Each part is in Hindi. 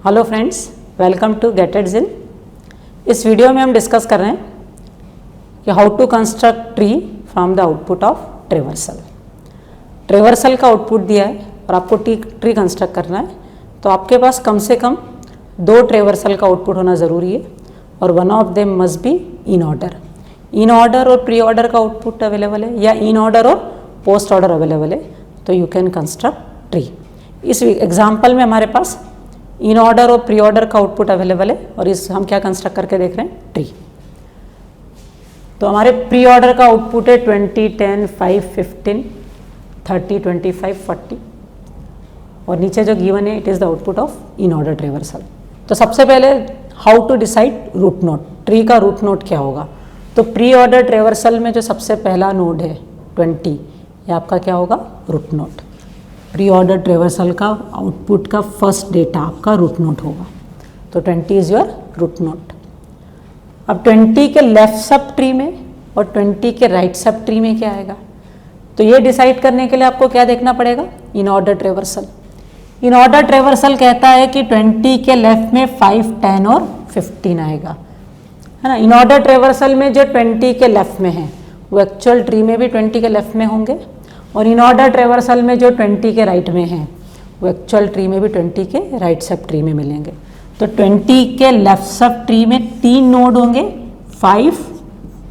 Hello friends, welcome to get it जिन। इस वीडियो में हम डिस्कस कर रहे हैं कि how to construct tree from the output of traversal. Traversal का आउटपुट दिया है और आपको ट्री कंस्ट्रक्ट करना है, तो आपके पास कम से कम 2 ट्रेवर्सल का आउटपुट होना ज़रूरी है और one of them must be in order. In order और प्री ऑर्डर का आउटपुट अवेलेबल है या इन ऑर्डर और पोस्ट ऑर्डर अवेलेबल है, तो यू कैन कंस्ट्रक्ट ट्री। इस एग्जाम्पल में हमारे पास इन ऑर्डर और प्री ऑर्डर का आउटपुट अवेलेबल है और इस हम क्या कंस्ट्रक्ट करके देख रहे हैं, ट्री। तो हमारे प्री ऑर्डर का आउटपुट है 20, 10, 5, 15, 30, 25, 40 और नीचे जो गिवन है it is the output of in order traversal. तो सबसे पहले how to decide root node, tree का रूट नोड क्या होगा। तो प्री ऑर्डर ट्रेवर्सल में जो सबसे पहला नोड है 20, ये आपका क्या होगा, root node. Pre order traversal का आउटपुट का फर्स्ट डेटा आपका रूट नोड होगा, तो 20 इज़ योर रूट नोड। अब 20 के लेफ्ट सब ट्री में और 20 के राइट सब ट्री में क्या आएगा, तो ये डिसाइड करने के लिए आपको क्या देखना पड़ेगा, इन ऑर्डर ट्रेवर्सल। इन ऑर्डर ट्रेवर्सल कहता है कि 20 के लेफ्ट में 5, 10 और 15 आएगा, है ना। इन ऑर्डर ट्रेवर्सल में जो 20 के लेफ्ट में है वो एक्चुअल ट्री में भी 20 के लेफ्ट में होंगे और इन ऑर्डर ट्रेवर्सल में जो 20 के राइट में है वो एक्चुअल ट्री में भी 20 के राइट सब ट्री में मिलेंगे। तो 20 के लेफ्ट सब ट्री में 3 नोड होंगे, 5,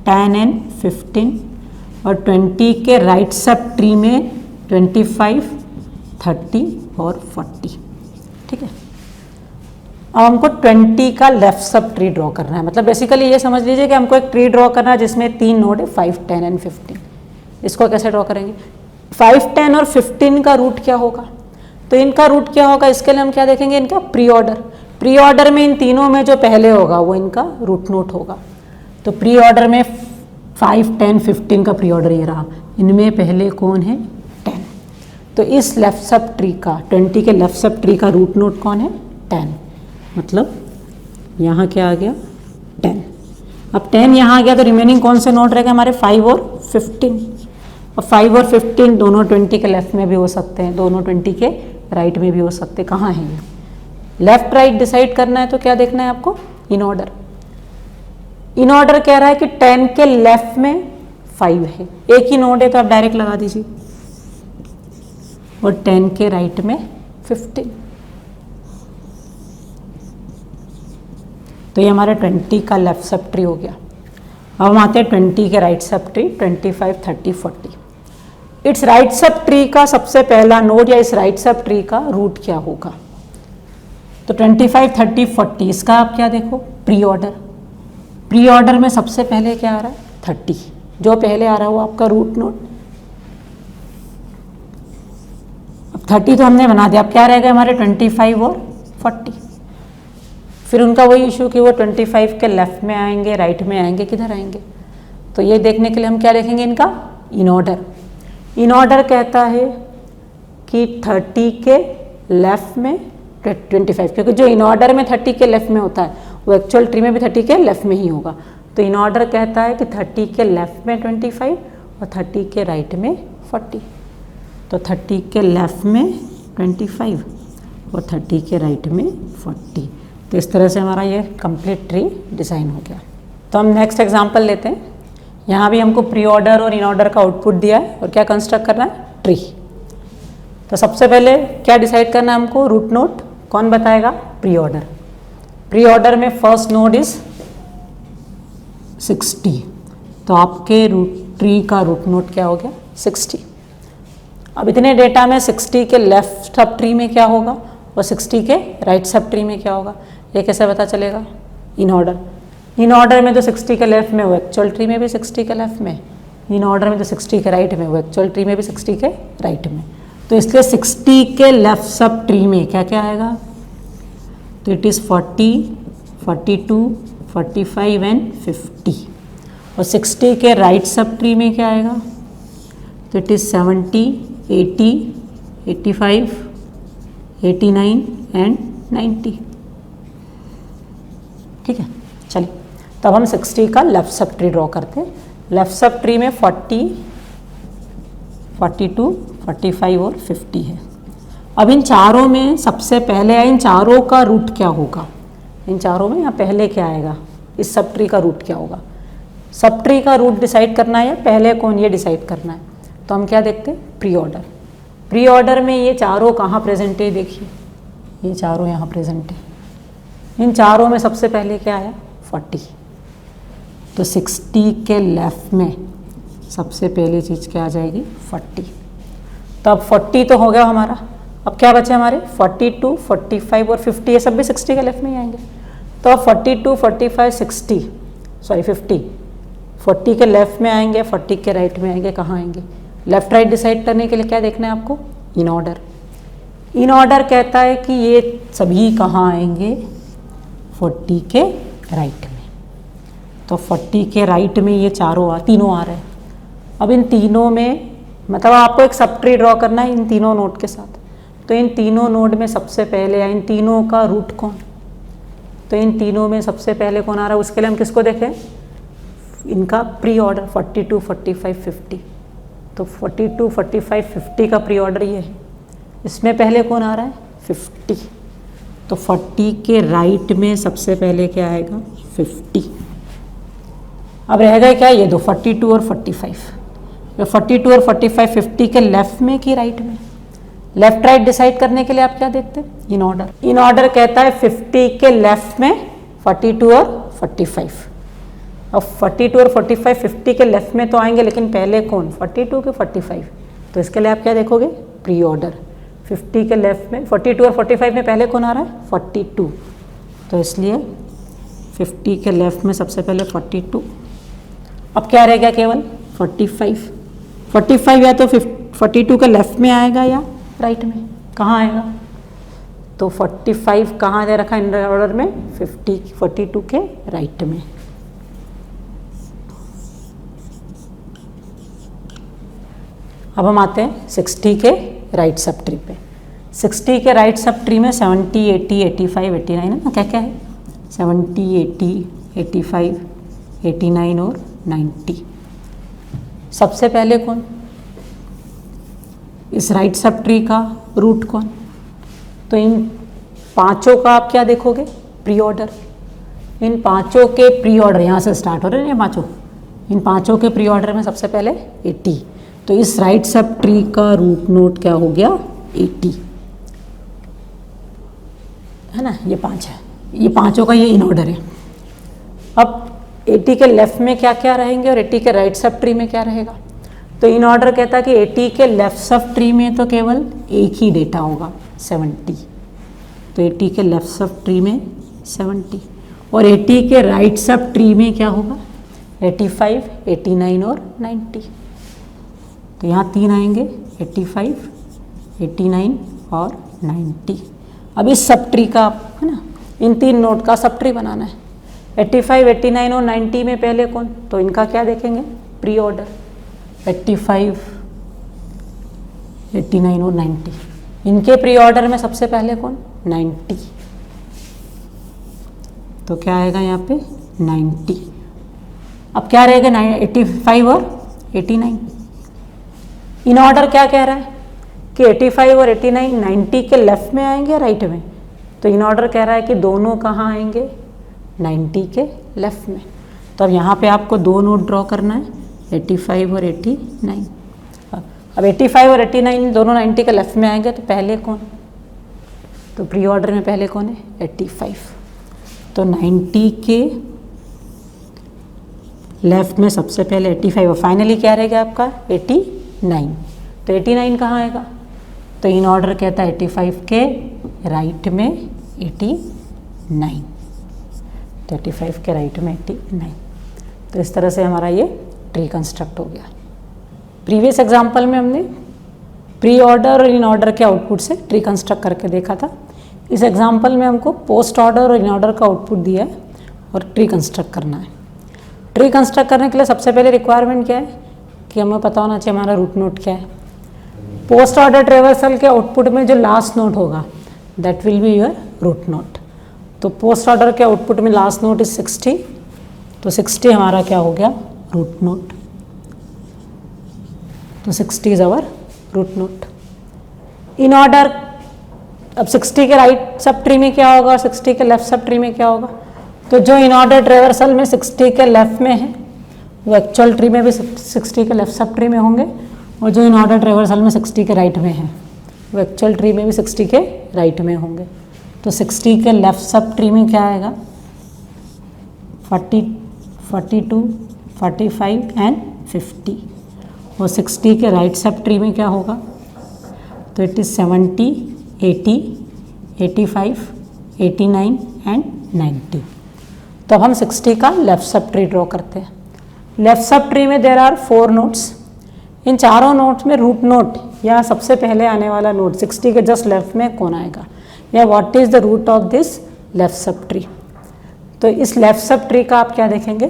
10 एंड 15 और 20 के राइट सब ट्री में 25, 30 और 40। ठीक है, अब हमको 20 का लेफ्ट सब ट्री ड्रॉ करना है। मतलब बेसिकली ये समझ लीजिए कि हमको एक ट्री ड्रॉ करना है जिसमें 3 नोड है, 5, 10 एंड 15। इसको कैसे ड्रॉ करेंगे, 5, 10 और 15 का रूट क्या होगा, तो इनका रूट क्या होगा, इसके लिए हम क्या देखेंगे, इनका प्री ऑर्डर। प्री ऑर्डर में इन तीनों में जो पहले होगा वो इनका रूट नोड होगा। तो प्री ऑर्डर में 5, 10, 15 का प्री ऑर्डर ये रहा, इनमें पहले कौन है, 10। तो इस लेफ्ट सब ट्री का 20 के लेफ्ट सब ट्री का रूट नोड कौन है, 10। मतलब यहाँ क्या आ गया, 10। अब 10 यहाँ आ गया तो रिमेनिंग कौन से नोड रहेगा हमारे, 5 और 15। और 5 और 15 दोनों 20 के लेफ्ट में भी हो सकते हैं, दोनों 20 के राइट में भी हो सकते हैं। कहाँ है ये, लेफ्ट राइट डिसाइड करना है तो क्या देखना है आपको, इन ऑर्डर। इन ऑर्डर कह रहा है कि 10 के लेफ्ट में 5 है, एक ही नोड है तो आप डायरेक्ट लगा दीजिए, और 10 के राइट में 15। तो ये हमारा 20 का लेफ्ट सब ट्री हो गया। अब हम आते हैं 20 के right sub tree, 25, 30, 40। It's right sub tree का सबसे पहला नोड या इस राइट सब ट्री का रूट क्या होगा, तो 25, 30, 40 इसका आप क्या देखो, प्री ऑर्डर। प्री ऑर्डर में सबसे पहले क्या आ रहा है, 30, जो पहले आ रहा है वो आपका रूट नोड। अब 30 तो हमने बना दिया, अब क्या रहेगा हमारे 25 और 40। फिर उनका वही इशू कि वो 25 के लेफ्ट में आएंगे, राइट में आएंगे, किधर आएंगे, तो ये देखने के लिए हम क्या देखेंगे, इनका इन ऑर्डर। इन ऑर्डर कहता है कि 30 के लेफ्ट में 25, क्योंकि जो इन ऑर्डर में 30 के लेफ्ट में होता है वो एक्चुअल ट्री में भी 30 के लेफ्ट में ही होगा। तो इन ऑर्डर कहता है कि 30 के लेफ्ट में 25 और 30 के राइट में 40। तो 30 के लेफ्ट में 25 और 30 के राइट में 40। तो इस तरह से हमारा ये कंप्लीट ट्री डिज़ाइन हो गया। तो हम नेक्स्ट एग्जांपल लेते हैं। यहाँ भी हमको प्री ऑर्डर और इन ऑर्डर का आउटपुट दिया है और क्या कंस्ट्रक्ट करना है, ट्री। तो सबसे पहले क्या डिसाइड करना है हमको, रूट नोड। कौन बताएगा, प्री ऑर्डर। प्री ऑर्डर में फर्स्ट नोड इज 60, तो आपके ट्री का रूट नोड क्या हो गया, 60। अब इतने डेटा में 60 के लेफ्ट सब ट्री में क्या होगा और 60 के राइट सब ट्री में क्या होगा, ये कैसे पता चलेगा, इन ऑर्डर। इन ऑर्डर में तो 60 के लेफ्ट में वो एक्चुअल ट्री में भी 60 के लेफ्ट में, इन ऑर्डर में तो 60 के राइट में वो एक्चुअल ट्री में भी 60 के राइट में। तो इसलिए 60 के लेफ्ट सब ट्री में क्या क्या आएगा, तो इट इज़ 40, 42, 45 एंड 50। और 60 के राइट सब ट्री में क्या आएगा, तो इट इज़ 70, 80, 85, 89 एंड 90। ठीक है, चलिए तब हम 60 का लेफ्ट सब ट्री ड्रॉ करते हैं। लेफ्ट सब ट्री में 40, 42, 45 और 50 है। अब इन चारों में सबसे पहले इन चारों का रूट क्या होगा, इन चारों में यहाँ पहले क्या आएगा, इस सब ट्री का रूट क्या होगा। सब ट्री का रूट डिसाइड करना है या पहले कौन, ये डिसाइड करना है। तो हम क्या देखते हैं, प्री ऑर्डर। प्री ऑर्डर में ये चारों कहाँ प्रेजेंट है, देखिए ये चारों यहाँ प्रेजेंट है। इन चारों में सबसे पहले क्या आया, 40। तो 60 के लेफ्ट में सबसे पहली चीज़ क्या आ जाएगी, 40। तो अब 40 तो हो गया हमारा। अब क्या बचे हमारे, 42, 45 और 50, ये सब भी 60 के लेफ्ट में ही आएंगे। तो अब 42, 45, 60 सॉरी 50, 40 के लेफ्ट में आएंगे, 40 के राइट में आएंगे। कहाँ आएंगे, लेफ्ट राइट डिसाइड करने के लिए क्या देखना है आपको, इन ऑर्डर। इन ऑर्डर कहता है कि ये सभी कहाँ आएंगे, 40 के राइट में। तो 40 के राइट में ये तीनों आ रहे हैं। अब इन तीनों में मतलब आपको एक सब ट्री ड्रॉ करना है इन तीनों नोड के साथ। तो इन तीनों नोड में सबसे पहले या इन तीनों का रूट कौन, तो इन तीनों में सबसे पहले कौन आ रहा है, उसके लिए हम किसको देखें, इनका प्री ऑर्डर 42, 45, 50। तो 42, 45, 50 का प्री ऑर्डर ये है। इसमें पहले कौन आ रहा है, 50। तो 40 के राइट में सबसे पहले क्या आएगा, 50। अब रहेगा क्या, ये दो 42 और 45। 42 और 45 50 के लेफ्ट में कि राइट में, लेफ्ट राइट डिसाइड करने के लिए आप क्या देखते हैं, इन ऑर्डर। इन ऑर्डर कहता है 50 के लेफ्ट में 42 और 45। अब 42 और 45 50 के लेफ्ट में तो आएंगे, लेकिन पहले कौन, 42 के 45। तो इसके लिए आप क्या देखोगे, प्री ऑर्डर। 50 के लेफ्ट में 42 और 45 में पहले कौन आ रहा है, 42। तो इसलिए 50 के लेफ्ट में सबसे पहले 42। अब क्या रह गया, केवल 45। 45 या तो 42 के लेफ्ट में आएगा या राइट में, कहाँ आएगा। तो 45 कहाँ दे रखा इन ऑर्डर में, 42 के राइट में। अब हम आते हैं 60 के राइट सब ट्री पे। 60 के राइट सब ट्री में 70, 80, 85, 89 है ना, क्या क्या है, 70, 80, 85, 89 और 90। सबसे पहले कौन, इस राइट सब ट्री का रूट कौन। तो इन पांचों का आप क्या देखोगे, प्री ऑर्डर। इन पांचों के प्री ऑर्डर यहाँ से स्टार्ट हो रहे हैं, ये पांचों, इन पांचों के प्री ऑर्डर में सबसे पहले 80। तो इस राइट सब ट्री का रूट नोड क्या हो गया, 80 है ना। ये 5 है, ये पांचों का ये इन ऑर्डर है। अब 80 के लेफ्ट में क्या क्या रहेंगे और 80 के राइट सब ट्री में क्या रहेगा। तो इन ऑर्डर कहता है कि 80 के लेफ्ट सब ट्री में तो केवल एक ही डेटा होगा, 70। तो 80 के लेफ्ट सब ट्री में 70 और 80 के राइट सब ट्री में क्या होगा, 85, 89 और 90। तो यहाँ 3 आएंगे, 85, 89 और 90। अब इस सब ट्री का है ना, इन 3 नोड का सब ट्री बनाना है। 85, 89 और 90 में पहले कौन, तो इनका क्या देखेंगे, प्री ऑर्डर। 85, 89 और 90, इनके प्री ऑर्डर में सबसे पहले कौन, 90। तो क्या आएगा यहाँ पे, 90। अब क्या रहेगा, 85 और 89। इन ऑर्डर क्या कह रहा है कि 85 और 89 90 के लेफ्ट में आएंगे राइट में। तो इन ऑर्डर कह रहा है कि दोनों कहाँ आएंगे, 90 के लेफ्ट में। तो अब यहाँ पे आपको 2 नोड ड्रॉ करना है, 85 और 89। अब 85 और 89 दोनों 90 के लेफ्ट में आएंगे, तो पहले कौन, तो प्री ऑर्डर में पहले कौन है, 85। तो 90 के लेफ्ट में सबसे पहले 85 और फाइनली क्या रहेगा आपका, 89। तो 89 कहाँ आएगा, तो इन ऑर्डर कहता है 85 के राइट में 89। तो 85 के राइट में 89। तो इस तरह से हमारा ये ट्री कंस्ट्रक्ट हो गया। प्रीवियस एग्जांपल में हमने प्री ऑर्डर और इन ऑर्डर के आउटपुट से ट्री कंस्ट्रक्ट करके देखा था। इस एग्जांपल में हमको पोस्ट ऑर्डर और इन ऑर्डर का आउटपुट दिया है और ट्री कंस्ट्रक्ट करना है। ट्री कंस्ट्रक्ट करने के लिए सबसे पहले रिक्वायरमेंट क्या है कि हमें पता होना चाहिए हमारा रूट नोड क्या है। पोस्ट ऑर्डर ट्रेवर्सल के आउटपुट में जो लास्ट नोड होगा that will be your root node. तो पोस्ट ऑर्डर के आउटपुट में लास्ट नोड इज 60, तो 60 हमारा क्या हो गया, रूट नोड। तो 60 is our root node. In order अब 60 के राइट सब ट्री में क्या होगा और 60 के लेफ्ट सब ट्री में क्या होगा? तो जो इन ऑर्डर ट्रेवर्सल में 60 के लेफ्ट में है वो एक्चुअल ट्री में भी 60 के लेफ्ट सब ट्री में होंगे, और जो इन ऑर्डर ट्रेवर्सल में 60 के राइट में है वो एक्चुअल ट्री में भी 60 के राइट में होंगे। तो 60 के लेफ्ट सब ट्री में क्या आएगा? 40, 42, 45 एंड 50। और 60 के राइट सब ट्री में क्या होगा? तो इट इज़ 70, 80, 85, 89 एंड 90। तो अब हम 60 का लेफ्ट सब ट्री ड्रॉ करते हैं। लेफ्ट सब ट्री में देयर आर 4 नोड्स। इन चारों नोड्स में रूट नोड या सबसे पहले आने वाला नोड 60 के जस्ट लेफ्ट में कौन आएगा, या what is the root of this left sub tree. तो इस लेफ्ट सब ट्री का आप क्या देखेंगे?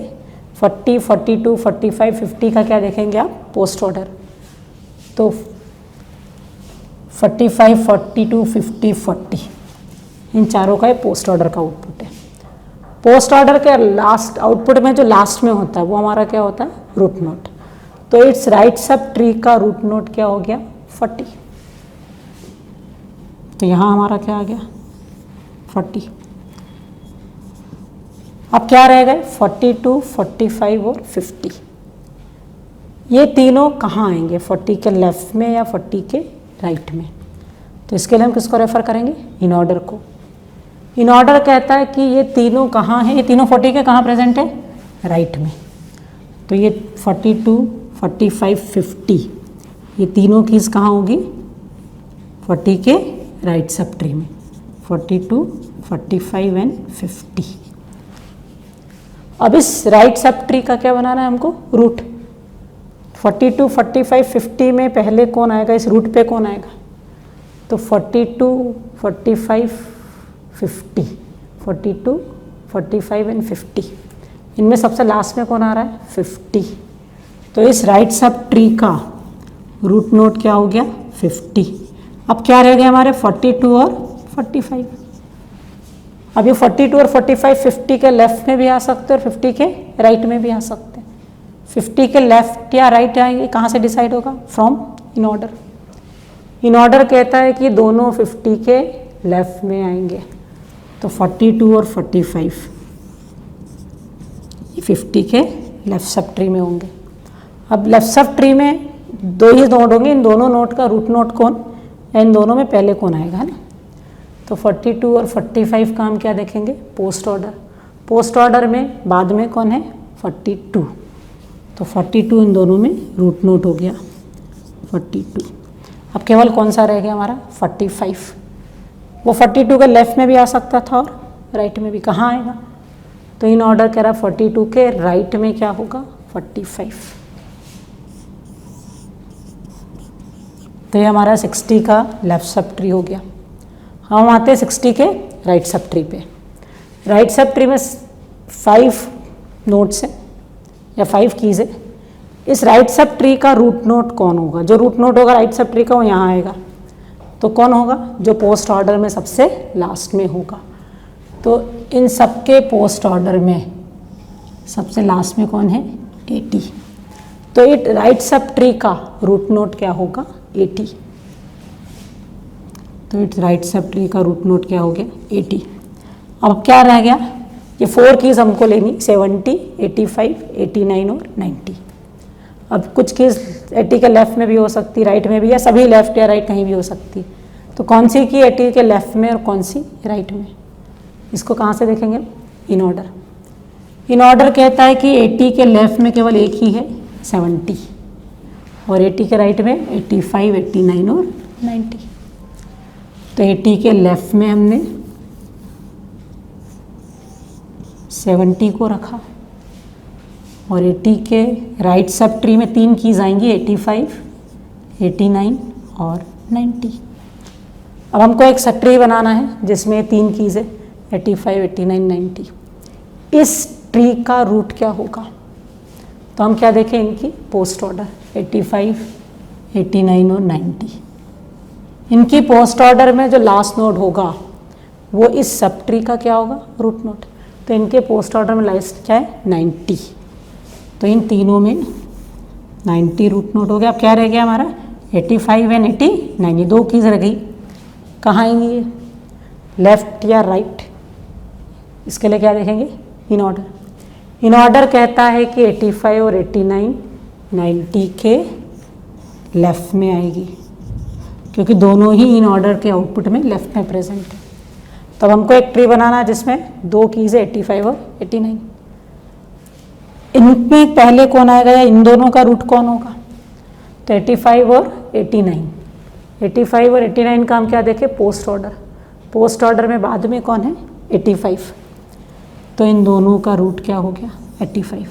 40, 42, 45, 50 का क्या देखेंगे आप? Post order. तो 45, 42, 50, 40 इन चारों का पोस्ट ऑर्डर का आउटपुट है। पोस्ट ऑर्डर के लास्ट आउटपुट में जो लास्ट में होता है वो हमारा क्या होता है? Root node. तो इट्स राइट सब ट्री का रूट नोड क्या हो गया? 40। तो यहाँ हमारा क्या आ गया? 40। अब क्या रह गए? 42, 45 और 50। ये तीनों कहाँ आएंगे? 40 के लेफ्ट में या 40 के राइट में? तो इसके लिए हम किसको रेफर करेंगे? इन ऑर्डर को। इन ऑर्डर कहता है कि ये तीनों कहाँ हैं? ये तीनों 40 के कहाँ प्रेजेंट है? राइट में। तो ये 42, 45, 50 ये तीनों कीज कहाँ होगी? 40 के राइट सब ट्री में। 42, 45 एंड 50। अब इस राइट सब ट्री का क्या बनाना है हमको? रूट। 42, 45, 50 में पहले कौन आएगा? इस रूट पे कौन आएगा? तो 42, 45, 50, 42, 45 एंड 50 इनमें सबसे लास्ट में कौन आ रहा है? 50। तो इस राइट सब ट्री का रूट नोड क्या हो गया? 50। अब क्या रह गया हमारे? 42 और 45। अब ये 42 और 45 50 के लेफ्ट में भी आ सकते हैं और 50 के राइट में भी आ सकते हैं। 50 के लेफ्ट या राइट आएंगे कहाँ से डिसाइड होगा? From in order. In order कहता है कि दोनों 50 के लेफ्ट में आएंगे। तो 42 और 45 ये 50 के लेफ्ट सब ट्री में होंगे। अब लेफ्ट सब ट्री में दो ही नोड होंगे, इन दोनों नोड का रूट नोड कौन, इन दोनों में पहले कौन आएगा, है ना। तो 42 और 45 का हम क्या देखेंगे? Post order. पोस्ट ऑर्डर में बाद में कौन है? 42। तो 42 इन दोनों में रूट नोड हो गया 42। अब केवल कौन सा रह गया हमारा? 45। वो 42 के लेफ्ट में भी आ सकता था और राइट में भी। कहाँ आएगा? तो इन ऑर्डर कह रहा 42 के राइट में क्या होगा? 45। तो ये हमारा 60 का लेफ्ट सब ट्री हो गया। हम आते हैं 60 के राइट सब ट्री पे। राइट सब ट्री में 5 नोड्स हैं या 5 कीज है। इस राइट सब ट्री का रूट नोड कौन होगा? जो रूट नोड होगा राइट सब ट्री का वो यहाँ आएगा। तो कौन होगा? जो पोस्ट ऑर्डर में सबसे लास्ट में होगा। तो इन सबके पोस्ट ऑर्डर में सबसे लास्ट में कौन है? 80। तो इट राइट सब ट्री का रूट नोड क्या होगा? 80। तो इट राइट सब ट्री का रूट नोड क्या हो गया? 80। अब क्या रह गया? ये 4 कीज हमको लेनी, 70, 85, 89 और 90। अब कुछ कीज 80 के लेफ्ट में भी हो सकती, राइट में भी, या सभी लेफ्ट या राइट कहीं भी हो सकती। तो कौन सी की 80 के लेफ्ट में और कौन सी राइट में? इसको कहाँ से देखेंगे? In order. इन ऑर्डर कहता है कि 80 के लेफ्ट में केवल एक ही है 70, और 80 के राइट में 85, 89 और 90। तो 80 के लेफ्ट में हमने 70 को रखा, और 80 के राइट सब ट्री में 3 कीज आएंगी, 85, 89 और 90। अब हमको एक सब ट्री बनाना है जिसमें 3 कीज है, 85, 89, 90। इस ट्री का रूट क्या होगा? तो हम क्या देखें? इनकी पोस्ट ऑर्डर 85, 89 और 90। इनकी पोस्ट ऑर्डर में जो लास्ट नोड होगा वो इस सब ट्री का क्या होगा? Root node. तो इनके पोस्ट ऑर्डर में लास्ट क्या है? 90। तो इन तीनों में 90 रूट नोड हो गया। अब क्या रह गया हमारा? 85 एंड 89, ये 2 कीज रह गई। कहाँ आएंगी ये, लेफ्ट या राइट? इसके लिए क्या देखेंगे, इन ऑर्डर। इन ऑर्डर कहता है कि 85 और 89 90 के लेफ्ट में आएगी, क्योंकि दोनों ही इन ऑर्डर के आउटपुट में लेफ्ट में प्रेजेंट है। तब हमको एक ट्री बनाना है जिसमें दो कीज़ है 85 और 89। इनमें पहले कौन आएगा या इन दोनों का रूट कौन होगा? तो 85 और 89, 85 और 89 का हम क्या देखें, पोस्ट ऑर्डर। पोस्ट ऑर्डर में बाद में कौन है, 85। तो इन दोनों का रूट क्या हो गया, 85।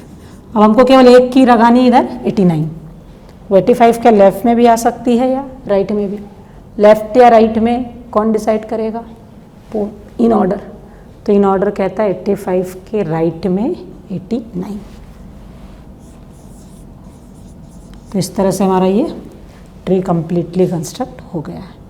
अब हमको केवल एक की लगानी इधर 89। वो 85 के लेफ्ट में भी आ सकती है या राइट में भी। लेफ्ट या राइट में कौन डिसाइड करेगा, इन ऑर्डर। तो इन ऑर्डर कहता है 85 के राइट में 89। तो इस तरह से हमारा ये ट्री कंप्लीटली कंस्ट्रक्ट हो गया है।